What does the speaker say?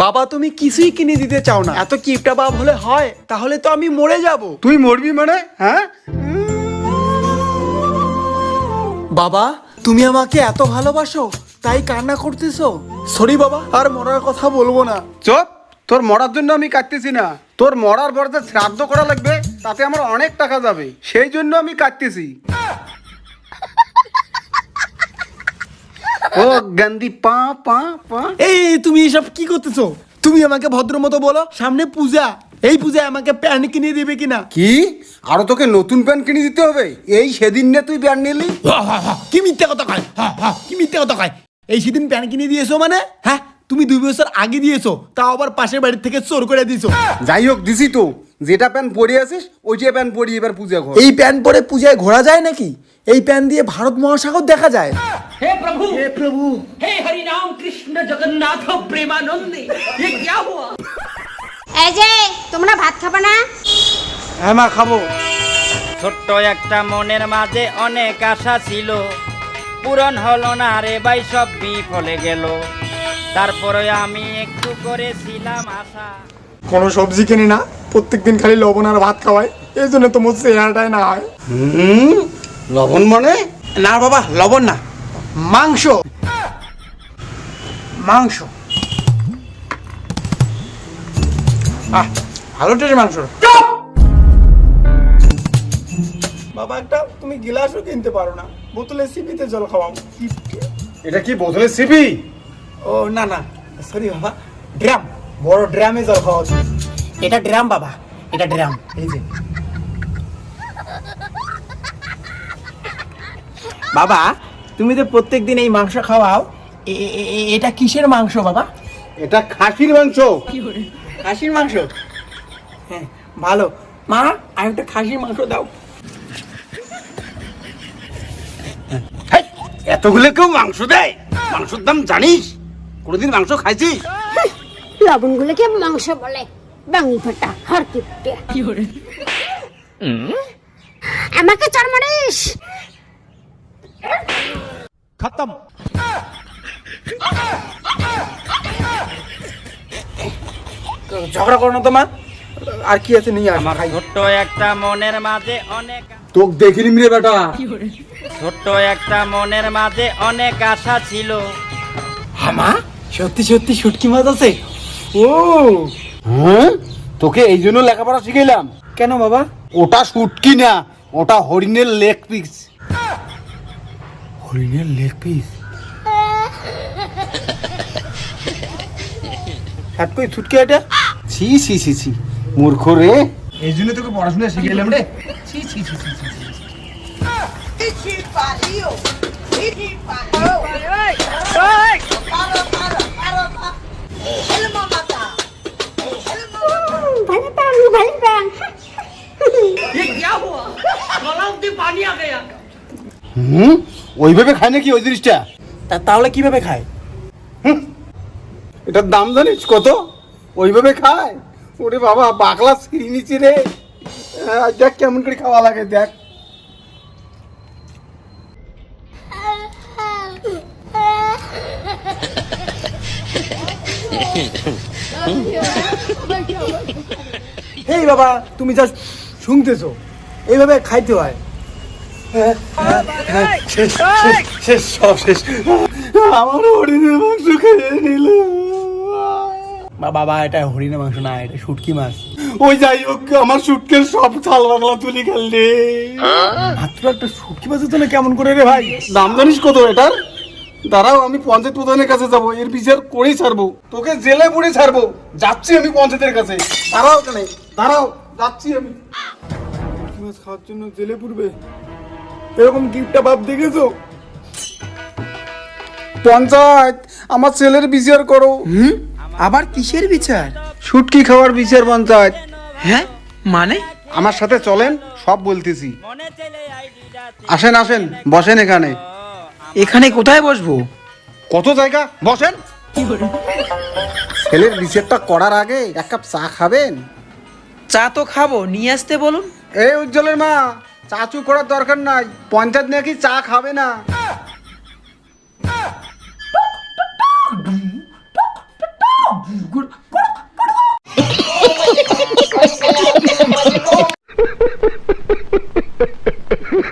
বাবা তুমি কিছুই কিনে দিতে চাও না, এত কিপটা বাপ হলে হয়? তাহলে তো আমি মরে যাব। তুই মরবি মানে? হ্যাঁ বাবা তুমি আমাকে এত ভালোবাসো তাই কান্না করতেছো? সরি বাবা, আর মরার কথা বলবো না। চুপ, তোর মরার জন্য আমি কাটতেছি না, তোর মরার পর যে শ্রাদ্ধ করা লাগবে তাতে আমার অনেক টাকা যাবে, সেই জন্য আমি কাটতেছি। ও গান্ধী পা পা পা। এই তুমি এসব কি করতেছো? তুমি আমাকে ভদ্র মতো বলো, সামনে পূজা, এই পূজায় আমাকে প্যান্ট কিনে দিবে কিনা? কি আরো তোকে নতুন প্যান্ট কিনে দিতে হবে? এই সেদিন না তুই প্যান্ট নিলি? কি মিথ্যা কথা কয়, কি মিথ্যা কথা কয়? এই সেদিন প্যান্ট কিনে দিয়েছো মানে? হ্যাঁ তুমি 2 বছর আগে দিয়েছো, তাও আবার পাশের বাড়ি থেকে চোর করে দিয়েছো। যাই হোক দিছি তো, যেটা প্যান্ট পরে আছিস ওইটা প্যান্ট পরি এবার পূজা ঘর। এই প্যান্ট পরে পূজায় ঘোরা যায় নাকি? এই প্যান্ট দিয়ে ভারত মহাসাগর দেখা যায়। हे प्रभु हे हरि राम कृष्ण जगन्नाथ प्रेमानंदे ये क्या हुआ? এই যে তোমরা ভাত খাবে না? হ্যাঁ মা খাবো। ছোট্ট একটা মনের মাঝে অনেক আশা ছিল, পূরণ হলো না রে ভাই, সব বিফলে গেল। তারপরে আমি একটু করেছিলাম আশা। কোনো সবজি কিনি না, প্রত্যেকদিন খালি লবণ আর ভাত খাওয়ায়, এই জন্য তোমার চেহারাটাই না হয়। লবণ মানে? না বাবা, লবণ না, মাংস। মাংস ভালো টেস্ট মাংস। বাবা একটা তুমি গিলাসও কিনতে পারো না, বোতলে সিপিতে জল খাওয়াও। এটা কি বোতলে সিপি? ও না না সরি বাবা, ড্রাম, বড় ড্রামে জল খাওয়া তুমি। এটা ড্রাম বাবা, এটা ড্রাম, এই যে। বাবা তুমি তো প্রত্যেকদিন এই মাংস খাওয়াও, এটা কিসের মাংস বাবা? এটা খাসির মাংস। খাসির মাংস? হ্যাঁ ভালো। মা আর একটা খাসির মাংস দাও। এতগুলো কেউ মাংস দেয়? মাংসের দাম জানিস? কোনোদিন মাংস খাইছিস? লবণগুলোকে মাংস বলে, বাঙি ফাটা হার কিপটে। আমাকে চর মারিস? খতম। ঝগড়া করো না তো মা, আর কি আছে নিয়ে আমার ছোট্ট একটা মনের মাঝে অনেক, তোকে দেখিনি রে বেটা। ছোট্ট একটা মনের মাঝে অনেক আশা ছিল। মা সত্যি সত্যি শুটকি মাছ আছে? ও হ্যাঁ, তোকে এই জন্য লেখাপড়া শিখাইলাম। কেন বাবা? ওটা শুটকি না, ওটা হরিণের লেগ পিস। হরিণের লেগ পিস? হাত কই ছুটকি এটা? ছি ছি ছি ছি, মূর্খ রে। এই জন্য তোকে পড়াশোনা শিখাইলাম রে। ছি ছি ছি ছি ছি। ভালো প্যান, ভালো প্যান। ये क्या हुआ? गला में पानी आ गया। ওইভাবে খায় নাকি ওই জিনিসটা? তাহলে কিভাবে খায়? এটার দাম জানিস কত? ওইভাবে খায়? ওরে বাবা, বাকলা ছিঁড়ি নিচি রে। দেখ কেমন করে খাওয়া লাগে, দেখ। এই বাবা তুমি যা শুনতেছো, এইভাবে খাইতে হয়? শেষ শেষ শেষ, সব শেষ। আমার হরিণের মাংস খেয়ে নিল। বাবা এটা হরিণের মাংস না, এটা শুটকি মাছ। ওই যাই হোক, আমার সুটকের সব ছাল বাগলা তুলি খেললে। মাত্র একটা শুটকি মাছের জন্য কেমন করে রে ভাই? দাম জানিস কত এটার? দাঁড়াও, আমি পঞ্চায়েত প্রধানের কাছে যাবো, এর বিচার করেই ছাড়বো, তোকে জেলে পুরে ছাড়বো। যাচ্ছি আমি পঞ্চায়েতের কাছে। দাঁড়াও কেন, দাঁড়াও, যাচ্ছি আমি। শুটকি মাছ খাওয়ার জন্য জেলে পুরবে? এরকম গিফটটা বাপ দেখেছো? পঞ্চায়েত, আমার ছেলের বিচার করো। আবার কিসের বিচার? শুটকি খাওয়ার বিচার পঞ্চায়েত। হ্যাঁ মানে? আমার সাথে চলেন, সব বলতেছি। মনে চলে আইডিটা আসেন আসেন, বসেন এখানে। এখানে কোথায় বসবো? কত জায়গা, বসেন। ছেলের বিচারটা করার আগে এক কাপ চা খাবেন? চা তো খাবো, নিয়ে আসতে বলুন। এই উজ্জ্বলের মা, চাচু করার দরকার নাই, পঞ্চায়েত নাকি চা খাবে না। গুড